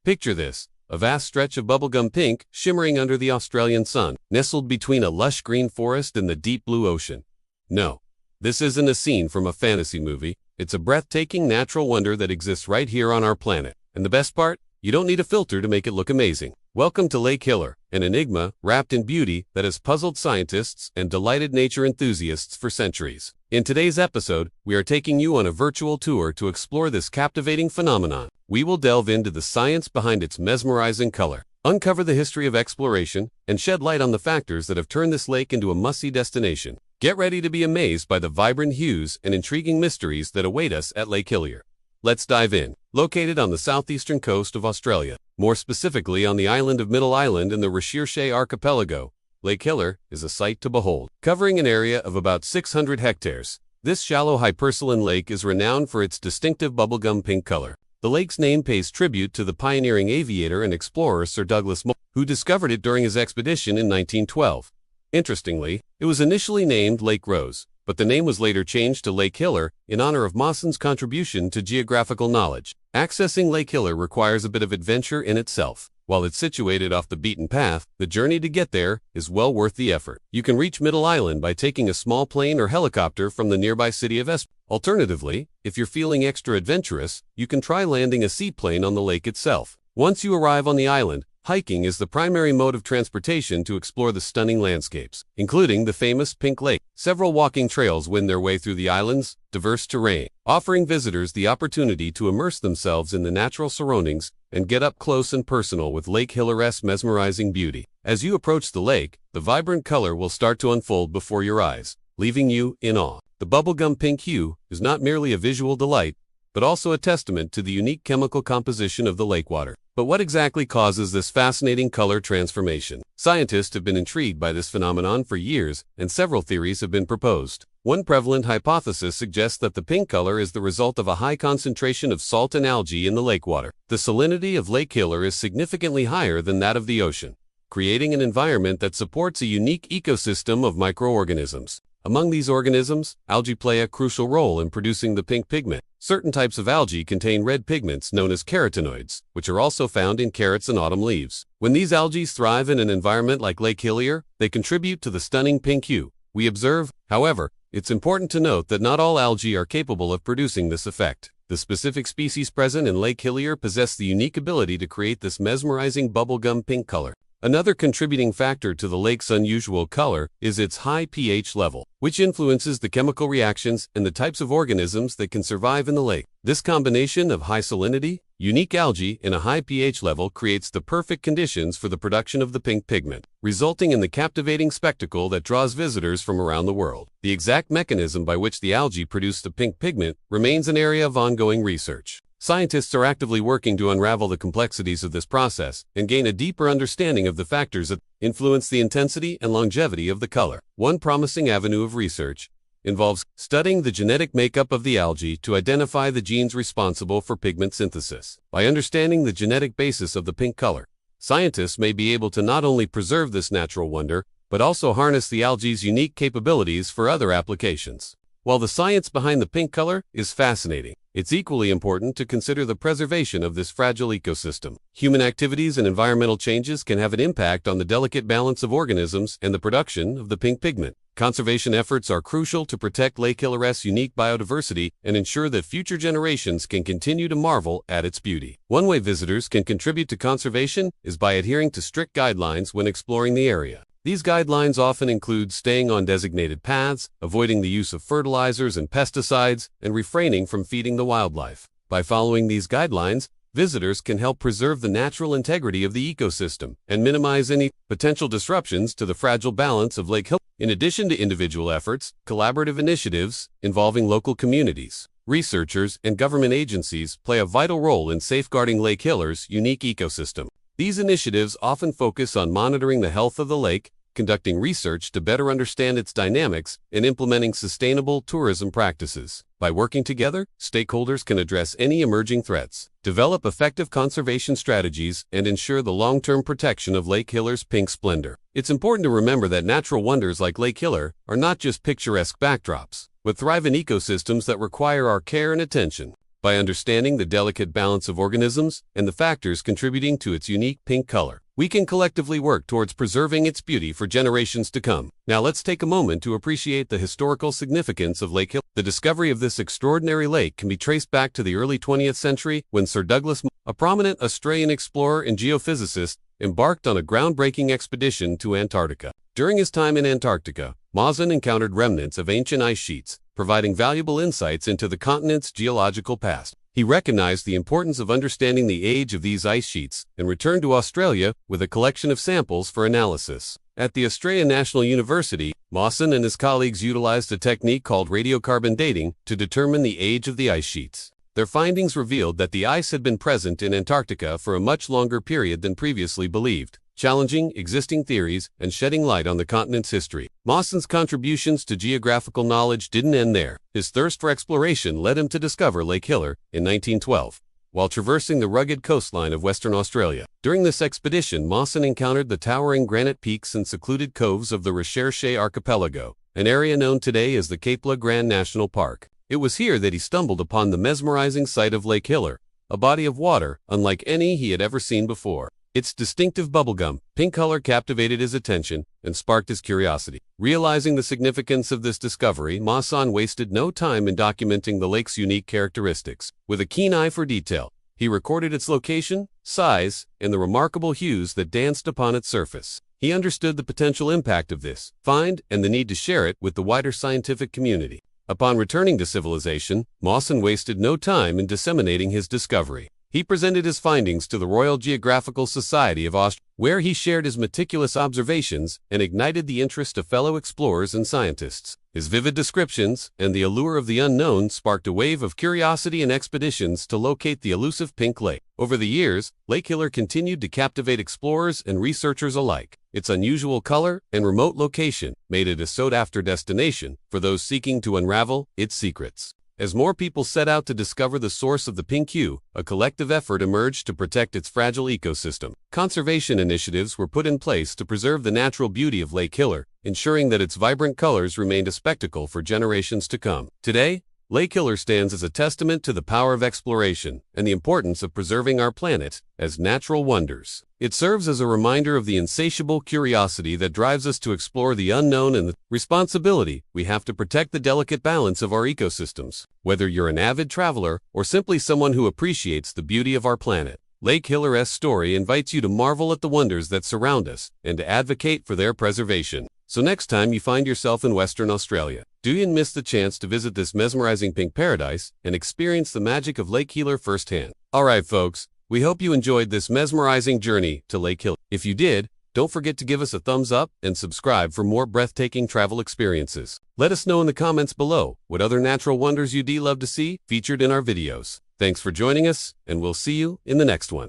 Picture this, a vast stretch of bubblegum pink shimmering under the Australian sun, nestled between a lush green forest and the deep blue ocean. No, this isn't a scene from a fantasy movie. It's a breathtaking natural wonder that exists right here on our planet. And the best part? You don't need a filter to make it look amazing. Welcome to Lake Hillier, an enigma wrapped in beauty that has puzzled scientists and delighted nature enthusiasts for centuries. In today's episode, we are taking you on a virtual tour to explore this captivating phenomenon. We will delve into the science behind its mesmerizing color, uncover the history of exploration, and shed light on the factors that have turned this lake into a must-see destination. Get ready to be amazed by the vibrant hues and intriguing mysteries that await us at Lake Hillier. Let's dive in. Located on the southeastern coast of Australia, more specifically on the island of Middle Island in the Recherche archipelago, Lake Hillier is a sight to behold. Covering an area of about 600 hectares, this shallow hypersaline lake is renowned for its distinctive bubblegum pink color. The lake's name pays tribute to the pioneering aviator and explorer Sir Douglas Mawson, who discovered it during his expedition in 1912. Interestingly, it was initially named Lake Rose, but the name was later changed to Lake Hillier in honor of Mawson's contribution to geographical knowledge. Accessing Lake Hillier requires a bit of adventure in itself. While it's situated off the beaten path, the journey to get there is well worth the effort. You can reach Middle Island by taking a small plane or helicopter from the nearby city of Esp. Alternatively, if you're feeling extra adventurous, you can try landing a seaplane on the lake itself. Once you arrive on the island, hiking is the primary mode of transportation to explore the stunning landscapes, including the famous Pink Lake. Several walking trails wend their way through the island's diverse terrain, offering visitors the opportunity to immerse themselves in the natural surroundings and get up close and personal with Lake Hillier's mesmerizing beauty. As you approach the lake, the vibrant color will start to unfold before your eyes, leaving you in awe. The bubblegum pink hue is not merely a visual delight, but also a testament to the unique chemical composition of the lake water. But what exactly causes this fascinating color transformation? Scientists have been intrigued by this phenomenon for years, and several theories have been proposed. One prevalent hypothesis suggests that the pink color is the result of a high concentration of salt and algae in the lake water. The salinity of Lake Hillier is significantly higher than that of the ocean, creating an environment that supports a unique ecosystem of microorganisms. Among these organisms, algae play a crucial role in producing the pink pigment. Certain types of algae contain red pigments known as carotenoids, which are also found in carrots and autumn leaves. When these algae thrive in an environment like Lake Hillier, they contribute to the stunning pink hue we observe. However, it's important to note that not all algae are capable of producing this effect. The specific species present in Lake Hillier possess the unique ability to create this mesmerizing bubblegum pink color. Another contributing factor to the lake's unusual color is its high pH level, which influences the chemical reactions and the types of organisms that can survive in the lake. This combination of high salinity, unique algae, and a high pH level creates the perfect conditions for the production of the pink pigment, resulting in the captivating spectacle that draws visitors from around the world. The exact mechanism by which the algae produce the pink pigment remains an area of ongoing research. Scientists are actively working to unravel the complexities of this process and gain a deeper understanding of the factors that influence the intensity and longevity of the color. One promising avenue of research involves studying the genetic makeup of the algae to identify the genes responsible for pigment synthesis. By understanding the genetic basis of the pink color, scientists may be able to not only preserve this natural wonder, but also harness the algae's unique capabilities for other applications. While the science behind the pink color is fascinating, it's equally important to consider the preservation of this fragile ecosystem. Human activities and environmental changes can have an impact on the delicate balance of organisms and the production of the pink pigment. Conservation efforts are crucial to protect Lake Hillier's unique biodiversity and ensure that future generations can continue to marvel at its beauty. One way visitors can contribute to conservation is by adhering to strict guidelines when exploring the area. These guidelines often include staying on designated paths, avoiding the use of fertilizers and pesticides, and refraining from feeding the wildlife. By following these guidelines, visitors can help preserve the natural integrity of the ecosystem and minimize any potential disruptions to the fragile balance of Lake Hillier. In addition to individual efforts, collaborative initiatives involving local communities, researchers, and government agencies play a vital role in safeguarding Lake Hillier's unique ecosystem. These initiatives often focus on monitoring the health of the lake, conducting research to better understand its dynamics, and implementing sustainable tourism practices. By working together, stakeholders can address any emerging threats, develop effective conservation strategies, and ensure the long-term protection of Lake Hillier's pink splendor. It's important to remember that natural wonders like Lake Hillier are not just picturesque backdrops, but thrive in ecosystems that require our care and attention. by understanding the delicate balance of organisms and the factors contributing to its unique pink color. We can collectively work towards preserving its beauty for generations to come. Now let's take a moment to appreciate the historical significance of Lake Hillier. The discovery of this extraordinary lake can be traced back to the early 20th century when Sir Douglas, a prominent Australian explorer and geophysicist, embarked on a groundbreaking expedition to Antarctica. During his time in Antarctica, Mawson encountered remnants of ancient ice sheets, providing valuable insights into the continent's geological past. He recognized the importance of understanding the age of these ice sheets and returned to Australia with a collection of samples for analysis. At the Australian National University, Mawson and his colleagues utilized a technique called radiocarbon dating to determine the age of the ice sheets. Their findings revealed that the ice had been present in Antarctica for a much longer period than previously believed, challenging existing theories and shedding light on the continent's history. Mawson's contributions to geographical knowledge didn't end there. His thirst for exploration led him to discover Lake Hillier in 1912, while traversing the rugged coastline of Western Australia. During this expedition, Mawson encountered the towering granite peaks and secluded coves of the Recherche Archipelago, an area known today as the Cape La Grande National Park. It was here that he stumbled upon the mesmerizing sight of Lake Hillier, a body of water unlike any he had ever seen before. Its distinctive bubblegum pink color captivated his attention and sparked his curiosity. Realizing the significance of this discovery, Mawson wasted no time in documenting the lake's unique characteristics. With a keen eye for detail, he recorded its location, size, and the remarkable hues that danced upon its surface. He understood the potential impact of this find and the need to share it with the wider scientific community. Upon returning to civilization, Mawson wasted no time in disseminating his discovery. He presented his findings to the Royal Geographical Society of Australia, where he shared his meticulous observations and ignited the interest of fellow explorers and scientists. His vivid descriptions and the allure of the unknown sparked a wave of curiosity and expeditions to locate the elusive Pink Lake. Over the years, Lake Hillier continued to captivate explorers and researchers alike. Its unusual color and remote location made it a sought-after destination for those seeking to unravel its secrets. As more people set out to discover the source of the pink hue, a collective effort emerged to protect its fragile ecosystem. Conservation initiatives were put in place to preserve the natural beauty of Lake Hillier, ensuring that its vibrant colors remained a spectacle for generations to come. Today, Lake Hillier stands as a testament to the power of exploration and the importance of preserving our planet as natural wonders. It serves as a reminder of the insatiable curiosity that drives us to explore the unknown and the responsibility we have to protect the delicate balance of our ecosystems. Whether you're an avid traveler or simply someone who appreciates the beauty of our planet, Lake Hillier's story invites you to marvel at the wonders that surround us and to advocate for their preservation. So next time you find yourself in Western Australia, do you miss the chance to visit this mesmerizing pink paradise and experience the magic of Lake Hillier firsthand? Alright folks, we hope you enjoyed this mesmerizing journey to Lake Hillier. If you did, don't forget to give us a thumbs up and subscribe for more breathtaking travel experiences. Let us know in the comments below what other natural wonders you'd love to see featured in our videos. Thanks for joining us, and we'll see you in the next one.